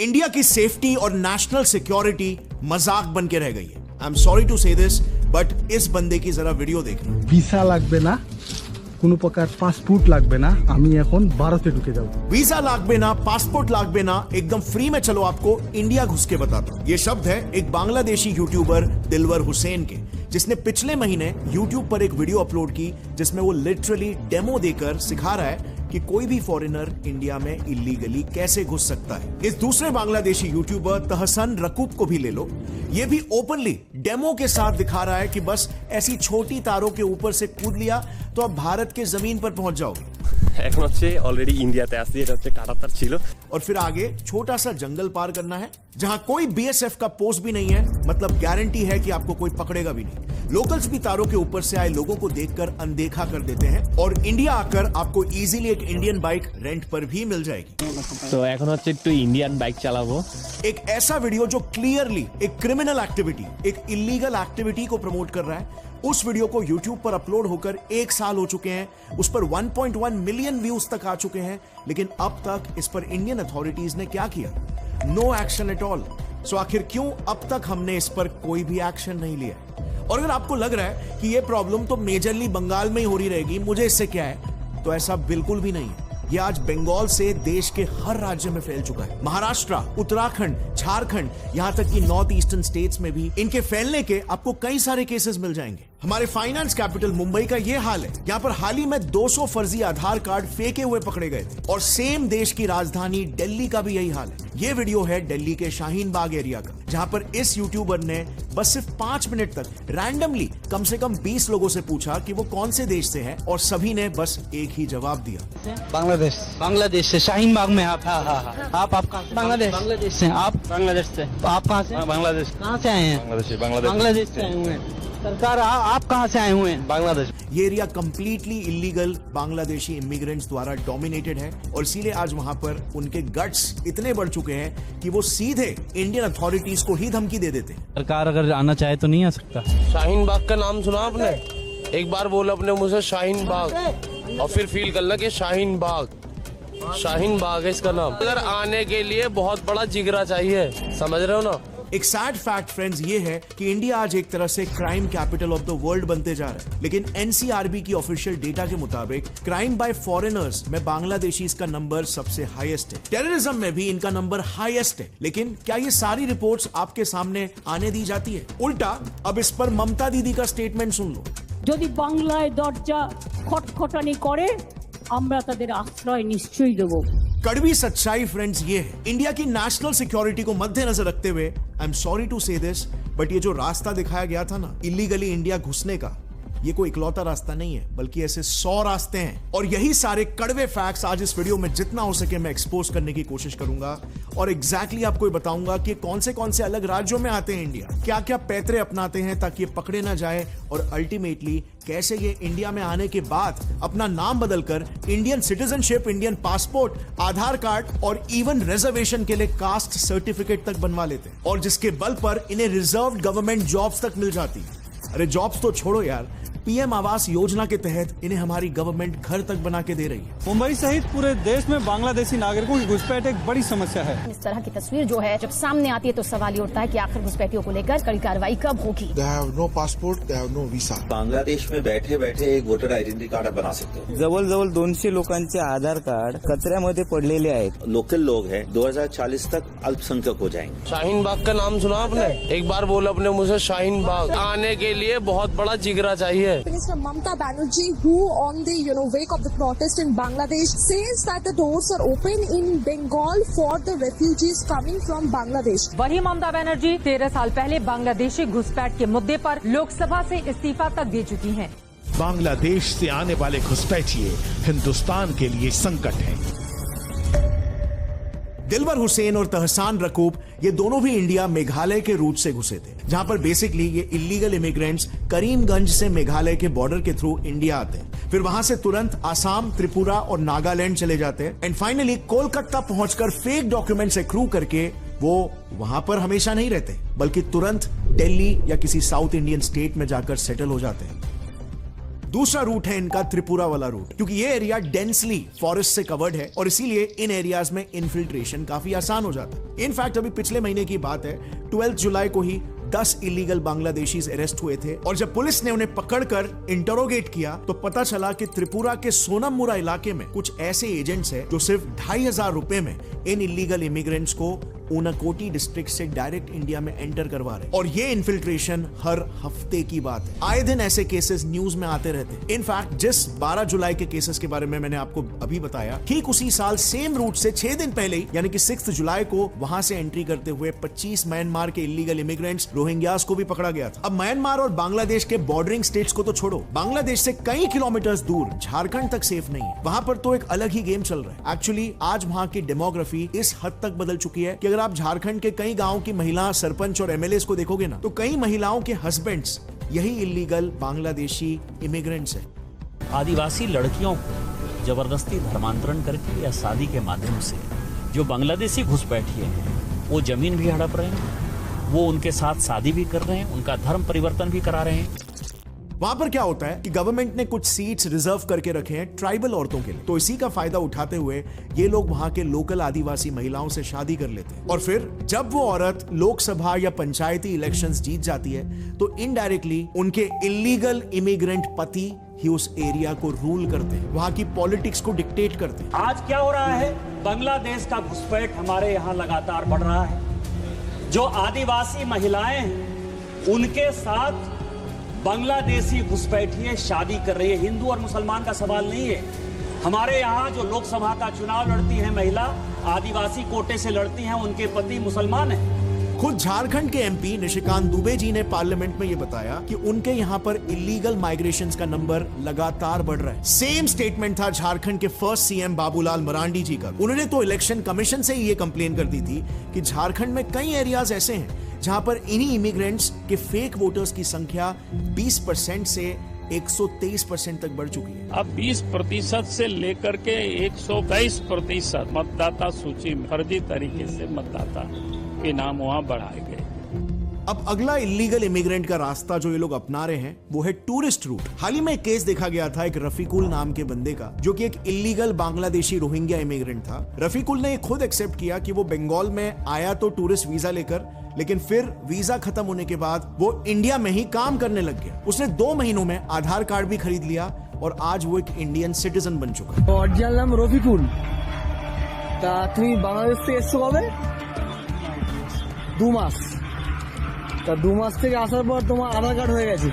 India की safety और national security मजाक बन के रह गई है। आई एम सॉरी टू से दिस, बट इस बंदे की जरा वीडियो देखना। ভিসা লাগবে না, কোনো প্রকার পাসপোর্ট লাগবে না, আমি এখন ভারতে ঢুকে যাব। वीजा लागबे ना, पासपोर्ट लागबे ना, एकदम फ्री में चलो आपको इंडिया घुस के बताता हूं। ये शब्द है एक बांग्लादेशी यूट्यूबर दिलवर हुसैन के, जिसने पिछले महीने यूट्यूब पर एक वीडियो अपलोड की जिसमें वो लिटरली डेमो देकर सिखा रहा है कि कोई भी फॉरेनर इंडिया में इलीगली कैसे घुस सकता है। इस दूसरे बांग्लादेशी यूट्यूबर तहसन रकूब को भी ले लो, ये भी ओपनली डेमो के साथ दिखा रहा है कि बस ऐसी छोटी तारों के ऊपर से कूद लिया तो अब भारत के जमीन पर पहुंच जाओगे। এখন হচ্ছে অলরেডি ইন্ডিয়াতে আসছি, এটা হচ্ছে কাটাতার ছিল। और फिर आगे छोटा सा जंगल पार करना है जहां कोई बीएसएफ का पोस्ट भी नहीं है, मतलब गारंटी है कि आपको कोई पकड़ेगा भी नहीं। लोकल्स भी तारों के ऊपर से आए लोगों को देखकर अनदेखा कर देते हैं और इंडिया आकर आपको इजीली एक इंडियन बाइक रेंट पर भी मिल जाएगी। তো এখন হচ্ছে একটু ইন্ডিয়ান বাইক চালাবো। एक ऐसा वीडियो जो क्लियरली एक क्रिमिनल एक्टिविटी, एक इलीगल एक्टिविटी को प्रमोट कर रहा है, उस वीडियो को YouTube पर अपलोड होकर 1 साल हो चुके हैं, उस पर 1.1 मिलियन व्यूज तक आ चुके हैं, लेकिन अब तक इस पर इंडियन अथॉरिटीज ने क्या किया? No action at all. So आखिर क्यों अब तक हमने इस पर कोई भी एक्शन नहीं लिया? और अगर आपको लग रहा है कि ये प्रॉब्लम तो मेजरली बंगाल में ही हो रही रहेगी, मुझे इससे क्या है, तो ऐसा बिल्कुल भी नहीं है। ये आज बंगाल से देश के हर राज्य में फैल चुका है। महाराष्ट्र, उत्तराखंड, झारखंड, यहां तक कि नॉर्थ ईस्टर्न स्टेट्स में भी इनके फैलने के आपको कई सारे केसेस मिल जाएंगे। हमारे फाइनेंस कैपिटल मुंबई का ये हाल है। यहाँ पर हाल ही में 200 फर्जी आधार कार्ड फेंके हुए पकड़े गए थे। और सेम देश की राजधानी दिल्ली का भी यही हाल है। ये वीडियो है दिल्ली के शाहीन बाग एरिया का, जहाँ पर इस यूट्यूबर ने बस सिर्फ 5 मिनट तक रैंडमली कम से कम 20 लोगों से पूछा कि वो कौन से देश से हैं, और सभी ने बस एक ही जवाब दिया, बांग्लादेश से। शाहीन बाग में आप? आप बांग्लादेश से? आप बांग्लादेश से। आप कहाँ से? बांग्लादेश। कहाँ से आए हैं? बांग्लादेश से आए हुए हैं। सरकार आप कहाँ से आए हुए हैं? बांग्लादेश। ये area completely illegal Bangladeshi immigrants द्वारा डोमिनेटेड है, और इसीलिए आज वहां पर उनके गट्स इतने बढ़ चुके हैं कि वो सीधे इंडियन अथॉरिटीज को ही धमकी दे देते हैं। सरकार अगर आना चाहे तो नहीं आ सकता। शाहीन बाग का नाम सुना आपने? एक बार बोला अपने मुझे शाहीन बाग, और फिर फील कर ला कि शाहीन बाग है इसका नाम। अगर आने के लिए बहुत बड़ा जिगरा चाहिए, समझ रहे हो ना? एक सैड फैक्ट फ्रेंड्स ये है कि इंडिया आज एक तरह से crime capital of the world बनते जा रहा है, लेकिन एनसीआरबी की ऑफिशियल डेटा के मुताबिक क्राइम बाय फॉरेनर्स में बांग्लादेशी का नंबर सबसे हाईएस्ट है। टेररिज्म में भी इनका नंबर हाईएस्ट है। लेकिन क्या ये सारी रिपोर्ट्स आपके सामने आने दी जाती है? उल्टा अब इस पर ममता दीदी का स्टेटमेंट सुन लो। যদি বাংলায় দরজা খটখটানি করে আমরা তাদের আশ্রয় নিশ্চয়ই দেব। कड़वी सच्चाई फ्रेंड्स ये है, इंडिया की नेशनल सिक्योरिटी को मद्देनजर रखते हुए आई एम सॉरी टू से दिस, बट ये जो रास्ता दिखाया गया था ना इलीगली इंडिया घुसने का, ये कोई इकलौता रास्ता नहीं है, बल्कि ऐसे 100 रास्ते हैं। और यही सारे कड़वे फैक्ट्स आज इस वीडियो में जितना हो सके मैं एक्सपोज करने की कोशिश करूंगा, और एग्जैक्टली आपको बताऊंगा कि कौन से अलग राज्यों में आते हैं इंडिया, क्या क्या पैतरे अपनाते हैं ताकि ये पकड़े ना जाए, और अल्टीमेटली कैसे ये इंडिया में आने के बाद अपना नाम बदलकर इंडियन सिटीजनशिप, इंडियन पासपोर्ट, आधार कार्ड और इवन रिजर्वेशन के लिए कास्ट सर्टिफिकेट तक बनवा लेते हैं, और जिसके बल पर इन्हें रिजर्व्ड गवर्नमेंट जॉब्स तक मिल जाती है। अरे जॉब्स तो छोड़ो यार, पीएम आवास योजना के तहत इन्हें हमारी गवर्नमेंट घर तक बना के दे रही है। मुंबई सहित पूरे देश में बांग्लादेशी नागरिकों की घुसपैठ एक बड़ी समस्या है। इस तरह की तस्वीर जो है जब सामने आती है तो सवाल ये उठता है कि आखिर घुसपैठियों को लेकर कड़ी कार्रवाई कब होगी। They have no passport, they have no visa. Bangladesh में बैठे बैठे एक वोटर आयडेंटिटी कार्ड बना सकते हो। जवळ 200 लोकांचे आधार कार्ड कचऱ्यामध्ये पडलेले आहेत। लोकल लोग हैं, 2040 तक अल्पसंख्यक हो जाएंगे। शाहीन बाग का नाम सुना आपने? एक बार बोला अपने मुझे शाहीन बाग। आने के लिए बहुत बड़ा जिगरा चाहिए। Mamata Banerjee, who on the wake of the protest in Bangladesh, says that the doors are open in Bengal for the refugees coming from Bangladesh. वही ममता बनर्जी 13 साल पहले बांग्लादेशी घुसपैठ के मुद्दे पर लोकसभा से इस्तीफा तक दे चुकी हैं। बांग्लादेश से आने वाले घुसपैठिए हिंदुस्तान के लिए संकट हैं। दिलवर हुसैन और तहसान रकूब ये दोनों भी इंडिया मेघालय के रूट से घुसे थे, जहां पर बेसिकली ये इलीगल इमिग्रेंट्स करीमगंज से मेघालय के बॉर्डर के थ्रू इंडिया आते हैं, फिर वहां से तुरंत आसाम, त्रिपुरा और नागालैंड चले जाते हैं, एंड फाइनली कोलकाता पहुंचकर फेक डॉक्यूमेंट्स एक्रू करके वो वहां पर हमेशा नहीं रहते, बल्कि तुरंत दिल्ली या किसी साउथ इंडियन स्टेट में जाकर सेटल हो जाते हैं। दूसरा रूट है इनका त्रिपुरा वाला रूट, क्योंकि ये एरिया डेंसली फॉरेस्ट से कवर्ड है और इसीलिए इन एरियाज में इन्फिल्ट्रेशन काफी आसान हो जाता है। इनफैक्ट अभी पिछले महीने की बात है, 12 जुलाई को ही 10 इलीगल बांग्लादेशीज अरेस्ट हुए थे और जब पुलिस ने उन्हें पकड़कर इंटरोगेट किया तो पता चला कि त्रिपुरा के सोनममुरा इलाके में कुछ ऐसे एजेंट्स हैं जो सिर्फ 2,500 रुपए में इन इलीगल इमिग्रेंट्स को ऊनाकोटी डिस्ट्रिक्ट से डायरेक्ट इंडिया में एंटर करवा रहे। और ये इन्फिल्ट्रेशन हर हफ्ते की बात है, आए दिन ऐसे केसेस न्यूज में आते रहते हैं। इनफैक्ट जिस 12 जुलाई के केसेस के बारे में मैंने आपको अभी बताया, ठीक उसी साल सेम रूट से 6 दिन पहले ही यानी कि 6 जुलाई को वहां से एंट्री करते हुए 25 म्यांमार के इलीगल इमिग्रेंट्स रोहिंग्यास को भी पकड़ा गया था। अब म्यांमार और बांग्लादेश के बॉर्डरिंग स्टेट्स को तो छोड़ो, बांग्लादेश से कई किलोमीटर्स दूर झारखंड तक सेफ नहीं है। वहां पर तो एक अलग ही गेम चल रहा है। एक्चुअली आज वहां की डेमोग्राफी इस हद तक बदल चुकी है कि अगर आप झारखंड के कई गांवों की महिला सरपंच और एमएलए को देखोगे ना, तो कई महिलाओं के हस्बैंड्स यही इलीगल बांग्लादेशी इमिग्रेंट्स हैं। आदिवासी लड़कियों को जबरदस्ती धर्मांतरण करके या शादी के माध्यम से जो बांग्लादेशी घुसपैठिए हैं वो जमीन भी हड़प रहे हैं, वो उनके साथ शादी भी कर रहे हैं, उनका धर्म परिवर्तन भी करा रहे हैं। वहां पर क्या होता है कि गवर्नमेंट ने कुछ सीट्स रिजर्व करके रखे हैं ट्राइबल औरतों के लिए, तो इसी का फायदा उठाते हुए ये लोग वहां के लोकल आदिवासी महिलाओं से शादी कर लेते हैं और फिर जब वो औरत लोकसभा या पंचायती इलेक्शंस जीत जाती है तो इनडायरेक्टली उनके इलीगल इमिग्रेंट पति ही उस एरिया को रूल करते हैं, वहां की पॉलिटिक्स को डिक्टेट करते हैं। आज क्या हो रहा है, बांग्लादेश का घुसपैठ हमारे यहाँ लगातार बढ़ रहा है। जो आदिवासी महिलाएं हैं उनके साथ बांग्लादेशी घुसपैठिए शादी कर रही है। हिंदू और मुसलमान का सवाल नहीं है। हमारे यहाँ जो लोकसभा का चुनाव लड़ती है महिला, आदिवासी कोटे से लड़ती हैं, उनके पति मुसलमान हैं। खुद झारखंड के एमपी निशिकांत दुबे जी ने पार्लियामेंट में ये बताया कि उनके यहाँ पर इलीगल माइग्रेशंस का नंबर लगातार बढ़ रहा है। सेम स्टेटमेंट था झारखंड के फर्स्ट सीएम बाबूलाल मरांडी जी का। उन्होंने तो इलेक्शन कमीशन से ही ये कंप्लेन कर दी थी कि झारखंड में कई एरियाज ऐसे हैं जहां पर इन्हीं इमिग्रेंट्स के फेक वोटर्स की संख्या 20% से 123% तक बढ़ चुकी है। अब 20% से लेकर के 123% मतदाता सूची में फर्जी तरीके से मतदाता के नाम वहां बढ़ाए गए। अब अगला इलीगल इमिग्रेंट का रास्ता जो ये लोग अपना रहे हैं वो है टूरिस्ट रूट। हाल ही में एक केस देखा गया था एक रफीकुल नाम के बंदे का, जो कि एक इलीगल बांग्लादेशी रोहिंग्या इमिग्रेंट था। रफीकुल ने खुद एक्सेप्ट किया कि वो बंगाल में आया तो टूरिस्ट वीजा लेकर, लेकिन फिर वीजा खत्म होने के बाद वो इंडिया में ही काम करने लग गया। उसने 2 महीनों में आधार कार्ड भी खरीद लिया और आज वो एक इंडियन सिटीजन बन चुका है। অরিজিনাল নাম রফিকুল। তা তুমি বাংলাদেশ থেকে এসছো কবে? 2 মাস। তা 2 মাস থেকে আসার পর তোমার আধার কার্ড হয়ে গেছে।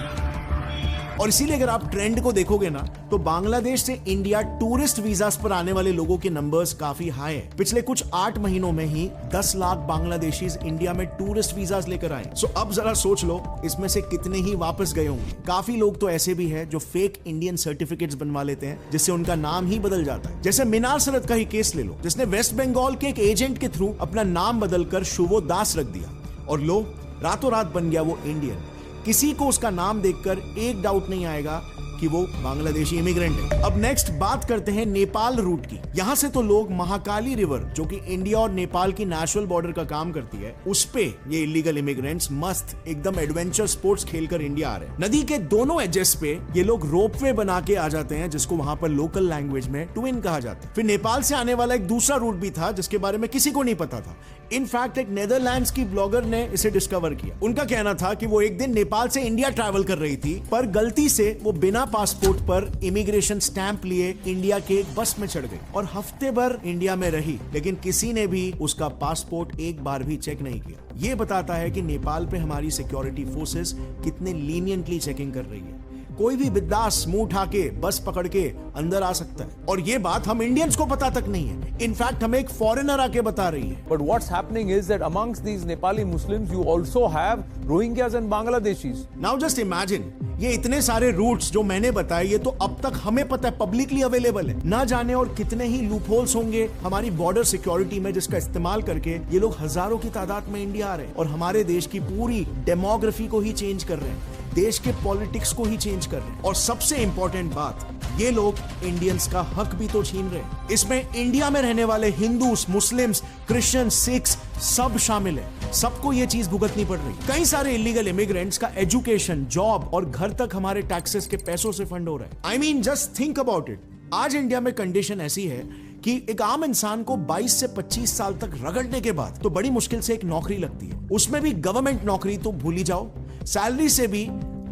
और इसीलिए अगर आप ट्रेंड को देखोगे ना तो बांग्लादेश से इंडिया टूरिस्ट वीजा पर आने वाले लोगों के नंबर्स काफी हाई है। पिछले कुछ 8 महीनों में ही 10 लाख बांग्लादेशीज इंडिया में टूरिस्ट वीजा लेकर आए। सो अब जरा सोच लो इसमें से कितने ही वापस गए होंगे। काफी लोग तो ऐसे भी हैं जो फेक इंडियन सर्टिफिकेट्स बनवा लेते हैं जिससे उनका नाम ही बदल जाता है। जैसे मीनार सरद का ही केस ले लो, जिसने वेस्ट बंगाल के एक एजेंट के थ्रू अपना नाम बदलकर शुभो दास रख दिया और लो रातों रात बन गया वो इंडियन। किसी को उसका नाम देखकर एक डाउट नहीं आएगा कि वो बांग्लादेशी इमिग्रेंट है। अब नेक्स्ट बात करते हैं नेपाल रूट की। यहाँ से तो लोग महाकाली रिवर, जो कि इंडिया और नेपाल की नेशनल बॉर्डर का काम करती है, उस पे ये इलीगल इमिग्रेंट्स मस्त एकदम एडवेंचर स्पोर्ट्स खेलकर इंडिया आ रहे हैं। नदी के दोनों एजेस पे ये लोग रोपवे बना के आ जाते हैं, जिसको वहां पर लोकल लैंग्वेज में ट्विन कहा जाता है। फिर नेपाल से आने वाला एक दूसरा रूट भी था जिसके बारे में किसी को नहीं पता था। इनफैक्ट एक नेदरलैंड्स की ब्लॉगर ने इसे डिस्कवर किया। उनका कहना था कि वो एक दिन नेपाल से इंडिया ट्रैवल कर रही थी, पर गलती से वो बिना पासपोर्ट पर इमिग्रेशन स्टैंप लिए इंडिया के एक बस में चढ़ गई और हफ्ते भर इंडिया में रही, लेकिन किसी ने भी उसका पासपोर्ट एक बार भी चेक नहीं किया। ये बताता है कि नेपाल पे हमारी सिक्योरिटी फोर्सेस कितने लीनियंटली चेकिंग कर रही है। कोई भी बिंदास मुंह उठा के बस पकड़ के अंदर आ सकता है, और ये बात हम इंडियंस को पता तक नहीं है। इनफैक्ट हमें एक फॉरेनर आके बता रही है। But what's happening is that amongst these Nepali Muslims you also have Rohingyas and Bangladeshis. Now just imagine, ये इतने सारे रूट्स जो मैंने बताए ये तो अब तक हमें पता है, पब्लिकली अवेलेबल है। ना जाने और कितने ही लूपहोल्स होंगे हमारी बॉर्डर सिक्योरिटी में, जिसका इस्तेमाल करके ये लोग हजारों की तादाद में इंडिया आ रहे हैं और हमारे देश की पूरी डेमोग्राफी को ही चेंज कर रहे हैं, देश के पॉलिटिक्स को ही चेंज कर रहे हैं। और सबसे इंपॉर्टेंट बात, ये लोग इंडियंस का हक भी तो छीन रहे हैं। इसमें इंडिया में रहने वाले हिंदूस, मुस्लिम्स, क्रिश्चियन, सिख्स सब शामिल है। सबको ये चीज भुगतनी पड़ रही। कई सारे इलीगल इमिग्रेंट्स का एजुकेशन, जॉब और घर तक हमारे टैक्सेस के पैसों से फंड हो रहा है। I mean just think about it. आज इंडिया में कंडीशन ऐसी है कि एक आम इंसान को 22 से 25 साल तक रगड़ने के बाद तो बड़ी मुश्किल से एक नौकरी लगती है। उसमें भी गवर्नमेंट नौकरी तो भूल ही जाओ। सैलरी से भी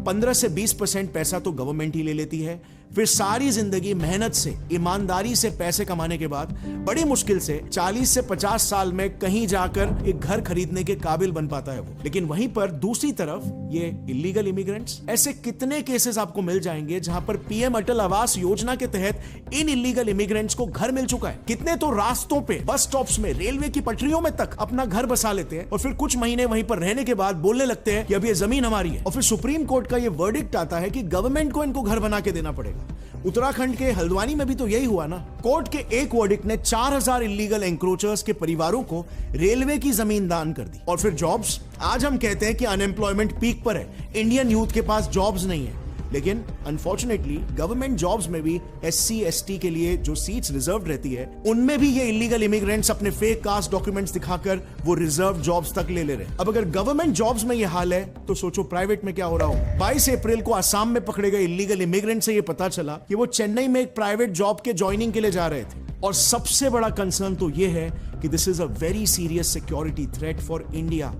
15 से 20% पैसा तो गवर्नमेंट ही ले लेती है। फिर सारी जिंदगी मेहनत से, ईमानदारी से पैसे कमाने के बाद बड़ी मुश्किल से 40 से 50 साल में कहीं जाकर एक घर खरीदने के काबिल बन पाता है वो। लेकिन वहीं पर दूसरी तरफ ये इलीगल इमिग्रेंट्स, ऐसे कितने केसेस आपको मिल जाएंगे जहां पर पीएम अटल आवास योजना के तहत इन इलीगल इमिग्रेंट्स को घर मिल चुका है। कितने तो रास्तों पे, बस स्टॉप्स में, रेलवे की पटरियों में तक अपना घर बसा लेते हैं और फिर कुछ महीने वहीं पर रहने के बाद बोलने लगते हैं कि अब ये जमीन हमारी है। और फिर सुप्रीम कोर्ट का ये वर्डिक्ट आता है कि गवर्नमेंट को इनको घर बना के देना पड़ेगा। उत्तराखंड के हल्द्वानी में भी तो यही हुआ ना। कोर्ट के एक वर्डिक्ट ने 4000 इलीगल एंक्रोचर्स के परिवारों को रेलवे की जमीन दान कर दी। और फिर जॉब्स, आज हम कहते हैं कि अनएम्प्लॉयमेंट पीक पर है, इंडियन यूथ के पास जॉब्स नहीं है। लेकिन अनफॉर्चुनेटली गवर्नमेंट जॉब्स में भी SC ST के लिए जो सीट्स रिजर्व रहती है, उनमें भी ये इलीगल इमिग्रेंट्स अपने फेक कास्ट डॉक्यूमेंट्स दिखाकर वो रिजर्व जॉब्स तक ले रहे हैं। अब अगर गवर्नमेंट जॉब्स में ये हाल है तो सोचो प्राइवेट में क्या हो रहा हो। 22 अप्रैल को असम में पकड़े गए इलीगल इमिग्रेंट से ये पता चला कि वो चेन्नई में एक प्राइवेट जॉब के ज्वाइनिंग के लिए जा रहे थे। और सबसे बड़ा कंसर्न तो ये है कि this is a very serious security threat for India.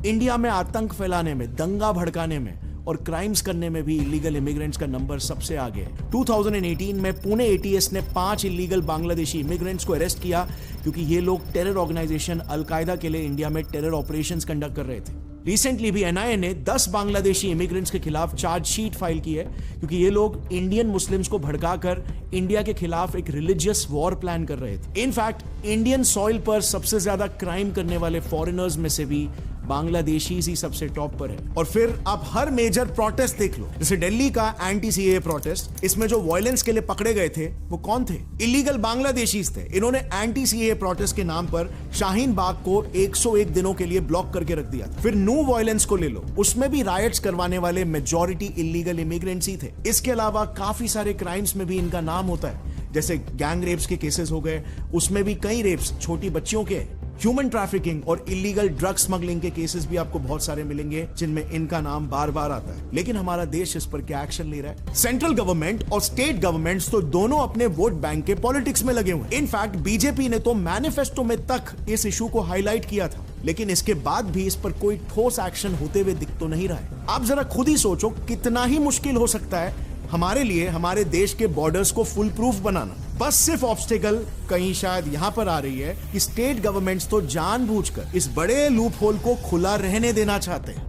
India में आतंक फैलाने में, दंगा भड़काने में और क्राइम्स करने में भी इलीगल इमिग्रेंट्स का नंबर सबसे आगे है। 2018 में पुणे ATS ने 5 इलीगल बांग्लादेशी इमिग्रेंट्स को अरेस्ट किया क्योंकि ये लोग टेरर ऑर्गेनाइजेशन अल-कायदा के लिए इंडिया में टेरर ऑपरेशंस कंडक्ट कर रहे थे। रिसेंटली भी NIA ने 10 बांग्लादेशी इमिग्रेंट्स के खिलाफ चार्जशीट फाइल की है क्योंकि ये लोग इंडियन मुस्लिम्स को भड़काकर इंडिया के खिलाफ एक रिलीजियस वॉर प्लान कर रहे थे। इनफैक्ट इंडियन सॉइल पर सबसे ज्यादा क्राइम करने वाले फॉरेनर्स में से भी बांग्लादेशी ही सबसे टॉप पर है। और फिर आप हर मेजर प्रोटेस्ट देख लो, जैसे दिल्ली का एंटी CAA प्रोटेस्ट, इसमें जो वायलेंस के लिए पकड़े गए थे वो कौन थे? इलीगल बांग्लादेशीज थे। इन्होंने एंटी CAA प्रोटेस्ट के नाम पर शाहीन बाग को 101 दिनों के लिए ब्लॉक करके रख दिया। फिर नो वायलेंस को ले लो, उसमें भी राइट्स करवाने वाले मेजॉरिटी इलीगल इमिग्रेंट्स ही थे। इसके अलावा काफी सारे क्राइम्स में भी इनका नाम होता है, जैसे गैंग रेप्स के केसेस हो गए, उसमें भी कई रेप्स छोटी बच्चियों के, ह्यूमन ट्रैफिकिंग और इलीगल ड्रग स्मगलिंग के केसेस भी आपको बहुत सारे मिलेंगे जिनमें इनका नाम बार बार आता है। लेकिन हमारा देश इस पर क्या एक्शन ले रहा है? सेंट्रल गवर्नमेंट और स्टेट गवर्नमेंट्स तो दोनों अपने वोट बैंक के पॉलिटिक्स में लगे हुए। इनफैक्ट बीजेपी ने तो मैनिफेस्टो में तक इस इशू को हाईलाइट किया था, लेकिन इसके बाद भी इस पर कोई ठोस एक्शन होते हुए दिख तो नहीं रहा है। आप जरा खुद ही सोचो कितना ही मुश्किल हो सकता है हमारे लिए हमारे देश के बॉर्डर्स को फुल प्रूफ बनाना। बस सिर्फ ऑब्स्टिकल कहीं शायद यहां पर आ रही है कि स्टेट गवर्नमेंट्स तो जानबूझकर इस बड़े लूप होल को खुला रहने देना चाहते हैं।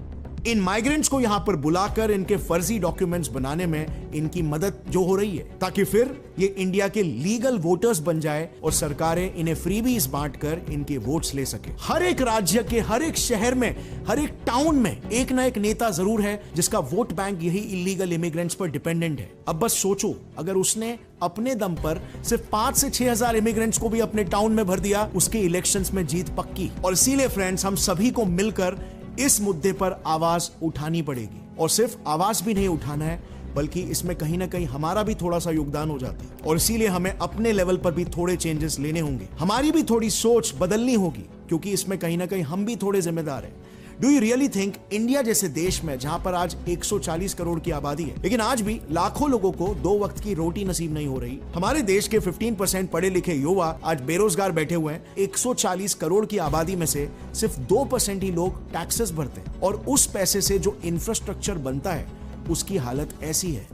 इन माइग्रेंट्स को यहां पर बुलाकर इनके फर्जी डॉक्यूमेंट्स बनाने में इनकी मदद जो हो रही है, ताकि फिर ये इंडिया के लीगल वोटर्स बन जाए और सरकारें इन्हें फ्रीबीज बांटकर इनके वोट्स ले सके। हर एक राज्य के हर एक शहर में, हर एक टाउन में एक ना एक नेता जरूर है जिसका वोट बैंक यही इलीगल इमिग्रेंट्स पर डिपेंडेंट है। अब बस सोचो, अगर उसने अपने दम पर सिर्फ 5 से 6,000 इमिग्रेंट्स को भी अपने टाउन में भर दिया, उसके इलेक्शंस में जीत पक्की। और इसीलिए फ्रेंड्स, हम सभी को मिलकर इस मुद्दे पर आवाज उठानी पड़ेगी। और सिर्फ आवाज भी नहीं उठाना है, बल्कि इसमें कहीं ना कहीं हमारा भी थोड़ा सा योगदान हो जाता है। और इसीलिए हमें अपने लेवल पर भी थोड़े चेंजेस लेने होंगे, हमारी भी थोड़ी सोच बदलनी होगी, क्योंकि इसमें कहीं ना कहीं हम भी थोड़े जिम्मेदार हैं। Do you really think India जैसे देश में, जहां पर आज 140 करोड़ की आबादी है, लेकिन आज भी लाखों लोगों को 2 वक्त की रोटी नसीब नहीं हो रही, हमारे देश के 15% पढ़े लिखे युवा आज बेरोजगार बैठे हुए हैं। 140 करोड़ की आबादी में से सिर्फ 2% ही लोग टैक्सेस भरते हैं, और उस पैसे से जो इंफ्रास्ट्रक्चर बनता है उसकी हालत ऐसी है।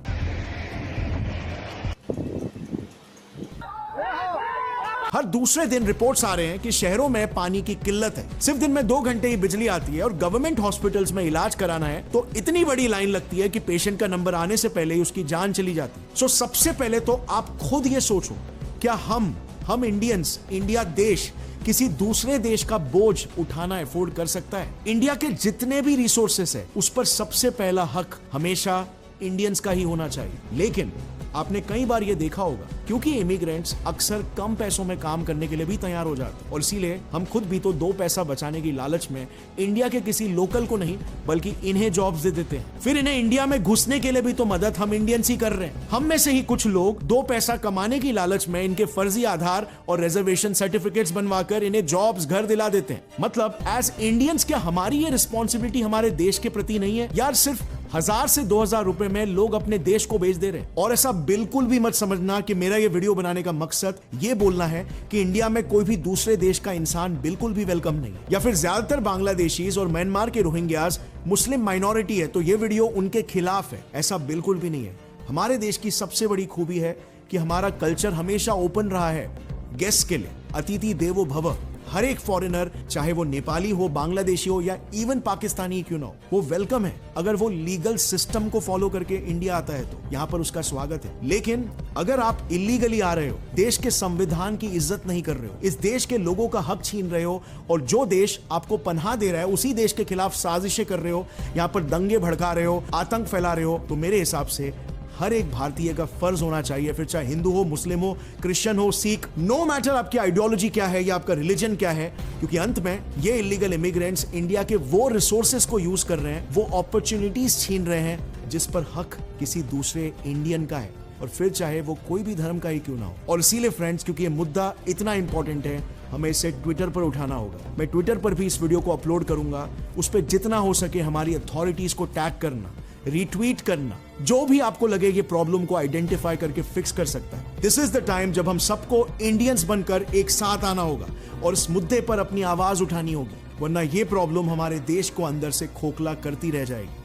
हर दूसरे दिन रिपोर्ट्स आ रहे हैं कि शहरों में पानी की किल्लत है। सिर्फ दिन में 2 घंटे ही बिजली आती है, और गवर्नमेंट हॉस्पिटल्स में इलाज कराना है तो इतनी बड़ी लाइन लगती है कि पेशेंट का नंबर आने से पहले ही उसकी जान चली जाती है। सो सबसे पहले तो आप खुद ये सोचो, क्या हम इंडियंस, इंडिया देश किसी दूसरे देश का बोझ उठाना अफोर्ड कर सकता है? इंडिया के जितने भी रिसोर्सेस है उस पर सबसे पहला हक हमेशा इंडियंस का ही होना चाहिए। लेकिन आपने कई बार ये देखा होगा, क्योंकि इमिग्रेंट्स अक्सर कम पैसों में काम करने के लिए भी तैयार हो जाते हैं और इसीलिए हम खुद भी तो 2 पैसा बचाने की लालच में इंडिया के किसी लोकल को नहीं बल्कि इन्हें जॉब्स दे देते हैं। फिर इन्हें इंडिया में घुसने के लिए भी तो मदद हम इंडियंस ही कर रहे हैं। हम में से ही कुछ लोग 2 पैसा कमाने की लालच में इनके फर्जी आधार और रिजर्वेशन सर्टिफिकेट्स बनवाकर इन्हें जॉब्स, घर दिला देते हैं। मतलब एज इंडियंस क्या हमारी ये रिस्पॉन्सिबिलिटी हमारे देश के प्रति नहीं है? यार सिर्फ 1000 से 2000 रुपए में लोग अपने देश को बेच दे रहे हैं। और ऐसा बिल्कुल भी मत समझना कि मेरा ये वीडियो बनाने का मकसद ये बोलना है कि इंडिया में कोई भी दूसरे देश का इंसान बिल्कुल भी वेलकम नहीं, या फिर ज्यादातर बांग्लादेशीज और म्यांमार के रोहिंग्यास मुस्लिम माइनॉरिटी है तो ये वीडियो उनके खिलाफ है। ऐसा बिल्कुल भी नहीं है। हमारे देश की सबसे बड़ी खूबी है कि हमारा कल्चर हमेशा ओपन रहा है गेस्ट के लिए। अतिथि देवो भव। हर एक फॉरेनर, चाहे वो नेपाली हो, बांग्लादेशी हो या इवन पाकिस्तानी क्यों ना हो, वो वेलकम है अगर वो लीगल सिस्टम को फॉलो करके इंडिया आता है तो यहाँ पर उसका स्वागत है। लेकिन अगर आप इलीगली आ रहे हो, देश के संविधान की इज्जत नहीं कर रहे हो, इस देश के लोगों का हक छीन रहे हो और जो देश आपको पनाह दे रहा है उसी देश के खिलाफ साजिशें कर रहे हो, यहाँ पर दंगे भड़का रहे हो, आतंक फैला रहे हो, तो मेरे हिसाब से हर एक भारतीय का फर्ज होना चाहिए, फिर चाहे हिंदू हो, मुस्लिम हो, क्रिश्चियन हो, सिख, नो मैटर आपकी आइडियोलॉजी क्या है या आपका रिलीजन क्या है, क्योंकि अंत में ये इलीगल इमिग्रेंट्स इंडिया के वो रिसोर्सेज को यूज कर रहे हैं, वो अपॉर्चुनिटीज छीन रहे हैं जिस पर हक किसी दूसरे इंडियन का है, और फिर चाहे वो कोई भी धर्म का ही क्यों ना हो। और इसीलिए फ्रेंड्स, क्योंकि ये मुद्दा इतना इंपॉर्टेंट है, हमें इसे ट्विटर पर उठाना होगा। मैं ट्विटर पर भी इस वीडियो को अपलोड करूंगा। उस पर जितना हो सके हमारी अथॉरिटीज को टैग करना, रीट्वीट करना, जो भी आपको लगे ये प्रॉब्लम को आइडेंटिफाई करके फिक्स कर सकता है। दिस इज द टाइम जब हम सबको इंडियंस बनकर एक साथ आना होगा और इस मुद्दे पर अपनी आवाज उठानी होगी, वरना ये प्रॉब्लम हमारे देश को अंदर से खोखला करती रह जाएगी।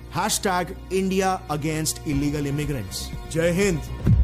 #India Against Illegal Immigrants। जय हिंद।